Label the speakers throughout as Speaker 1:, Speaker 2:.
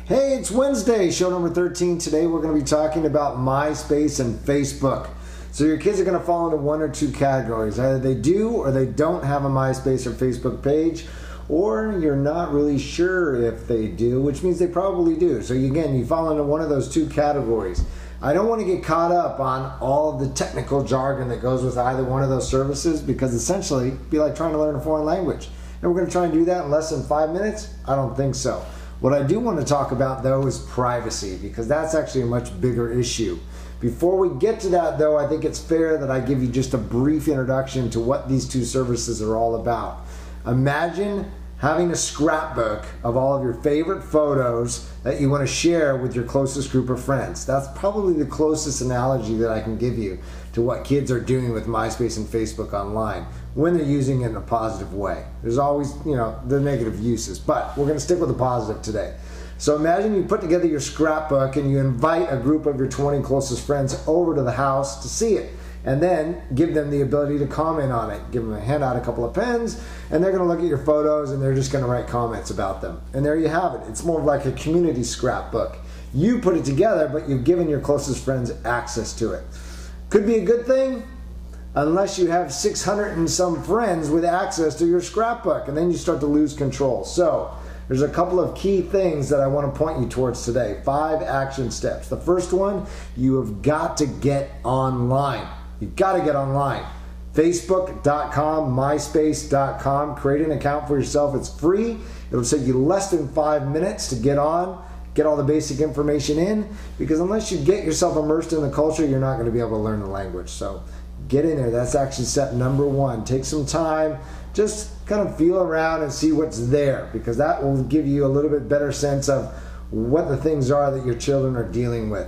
Speaker 1: Hey, it's Wednesday, show number 13. Today we're going to be talking about MySpace and Facebook. So your kids are going to fall into one or two categories. Either they do or they don't have a MySpace or Facebook page, or you're not really sure if they do, which means they probably do. So again, you fall into one of those two categories. I don't want to get caught up on all the technical jargon that goes with either one of those services, because essentially it'd be like trying to learn a foreign language. And we're going to try and do that in less than 5 minutes? I don't think so. What I do want to talk about, though, is privacy, because that's actually a much bigger issue. Before we get to that, though, I think it's fair that I give you just a brief introduction to what these two services are all about. Imagine having a scrapbook of all of your favorite photos that you want to share with your closest group of friends. That's probably the closest analogy that I can give you to what kids are doing with MySpace and Facebook online when they're using it in a positive way. There's always, the negative uses, but we're going to stick with the positive today. So imagine you put together your scrapbook and you invite a group of your 20 closest friends over to the house to see it, and then give them the ability to comment on it. Give them hand out a couple of pens, and they're going to look at your photos and they're just going to write comments about them. And there you have it. It's more like a community scrapbook. You put it together, but you've given your closest friends access to it. Could be a good thing, unless you have 600 and some friends with access to your scrapbook, and then you start to lose control. So there's a couple of key things that I want to point you towards today. 5 action steps. The first one, you have got to get online. You've got to get online. Facebook.com, Myspace.com. Create an account for yourself. It's free. It'll take you less than 5 minutes to get on, get all the basic information in, because unless you get yourself immersed in the culture, you're not going to be able to learn the language. So get in there. That's action step number 1. Take some time. Just kind of feel around and see what's there, because that will give you a little bit better sense of what the things are that your children are dealing with.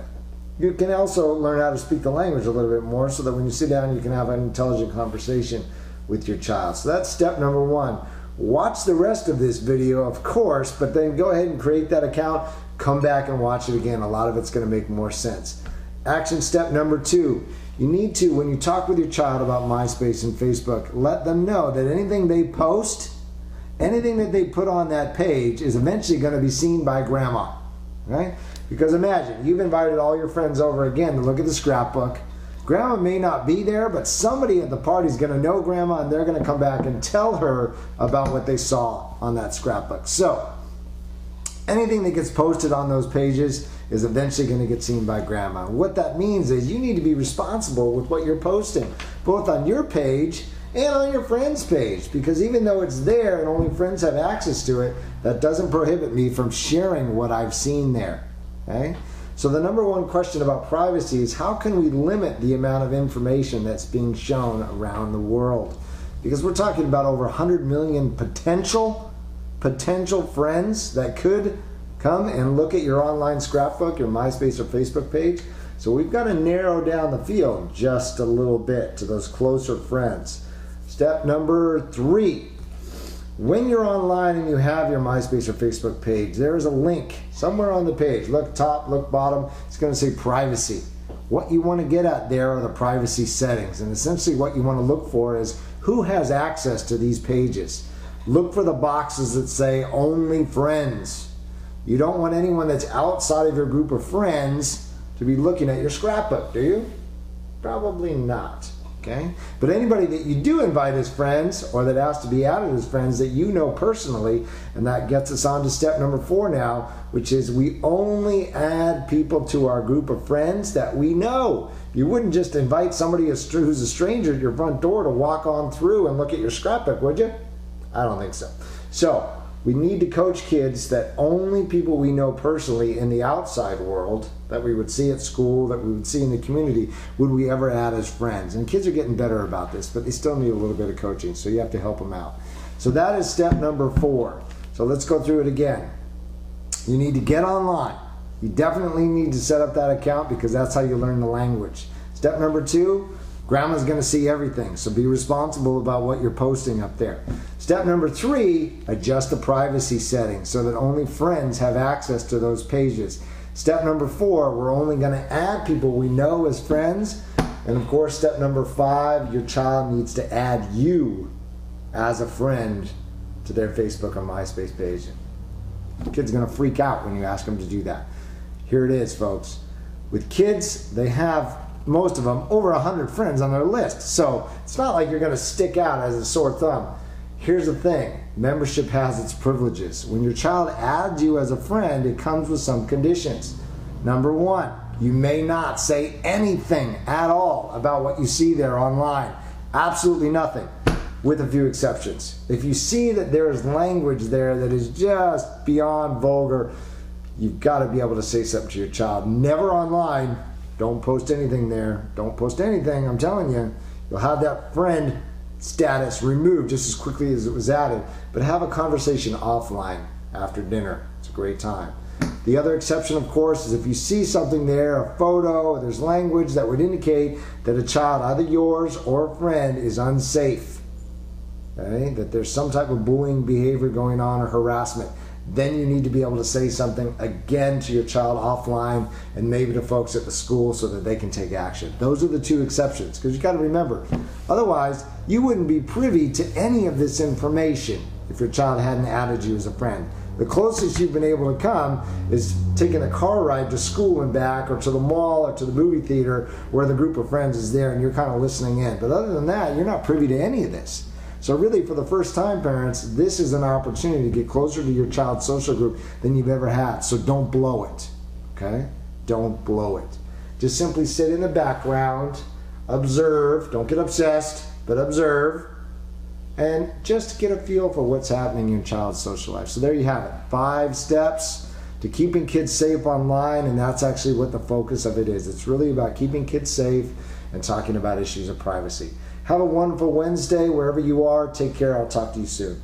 Speaker 1: You can also learn how to speak the language a little bit more, so that when you sit down, you can have an intelligent conversation with your child. So that's step number 1. Watch the rest of this video, of course, but then go ahead and create that account. Come back and watch it again. A lot of it's going to make more sense. Action step number 2. You need to, when you talk with your child about MySpace and Facebook, let them know that anything they post, anything that they put on that page is eventually going to be seen by grandma. Right? Because imagine, you've invited all your friends over again to look at the scrapbook. Grandma may not be there, but somebody at the party is going to know grandma, and they're going to come back and tell her about what they saw on that scrapbook. So anything that gets posted on those pages is eventually going to get seen by grandma. What that means is you need to be responsible with what you're posting, both on your page and on your friend's page, because even though it's there and only friends have access to it, that doesn't prohibit me from sharing what I've seen there. Okay? So the number 1 question about privacy is, how can we limit the amount of information that's being shown around the world? Because we're talking about over 100 million potential friends that could come and look at your online scrapbook, your MySpace or Facebook page. So we've got to narrow down the field just a little bit to those closer friends. Step number 3. When you're online and you have your MySpace or Facebook page, there is a link somewhere on the page. Look top, look bottom. It's going to say privacy. What you want to get at there are the privacy settings. And essentially what you want to look for is who has access to these pages. Look for the boxes that say only friends. You don't want anyone that's outside of your group of friends to be looking at your scrapbook, do you? Probably not. Okay? But anybody that you do invite as friends, or that has to be added as friends that you know personally, and that gets us on to step number 4 now, which is we only add people to our group of friends that we know. You wouldn't just invite somebody who's a stranger at your front door to walk on through and look at your scrapbook, would you? I don't think so. So we need to coach kids that only people we know personally in the outside world, that we would see at school, that we would see in the community, would we ever add as friends. And kids are getting better about this, but they still need a little bit of coaching, so you have to help them out. So that is step number 4. So let's go through it again. You need to get online. You definitely need to set up that account, because that's how you learn the language. Step number 2, grandma's going to see everything, so be responsible about what you're posting up there. Step number 3, adjust the privacy settings so that only friends have access to those pages. Step number 4, we're only going to add people we know as friends. And of course, step number 5, your child needs to add you as a friend to their Facebook or MySpace page. The kid's going to freak out when you ask them to do that. Here it is, folks. With kids, they have, most of them, over 100 friends on their list. So it's not like you're going to stick out as a sore thumb. Here's the thing. Membership has its privileges. When your child adds you as a friend, it comes with some conditions. Number one, you may not say anything at all about what you see there online. Absolutely nothing, with a few exceptions. If you see that there is language there that is just beyond vulgar, you've got to be able to say something to your child. Never online. Don't post anything there. Don't post anything. I'm telling you, you'll have that friend status removed just as quickly as it was added. But have a conversation offline after dinner. It's a great time. The other exception, of course, is if you see something there, a photo, or there's language that would indicate that a child, either yours or a friend, is unsafe. Okay? That there's some type of bullying behavior going on or harassment. Then you need to be able to say something again to your child offline and maybe to folks at the school so that they can take action. Those are the two exceptions, because you've got to remember, otherwise you wouldn't be privy to any of this information if your child hadn't added you as a friend. The closest you've been able to come is taking a car ride to school and back, or to the mall, or to the movie theater where the group of friends is there and you're kind of listening in. But other than that, you're not privy to any of this. So really, for the first time, parents, this is an opportunity to get closer to your child's social group than you've ever had. So don't blow it, okay? Don't blow it. Just simply sit in the background, observe, don't get obsessed, but observe, and just get a feel for what's happening in your child's social life. So there you have it. 5 steps to keeping kids safe online, and that's actually what the focus of it is. It's really about keeping kids safe and talking about issues of privacy. Have a wonderful Wednesday wherever you are. Take care. I'll talk to you soon.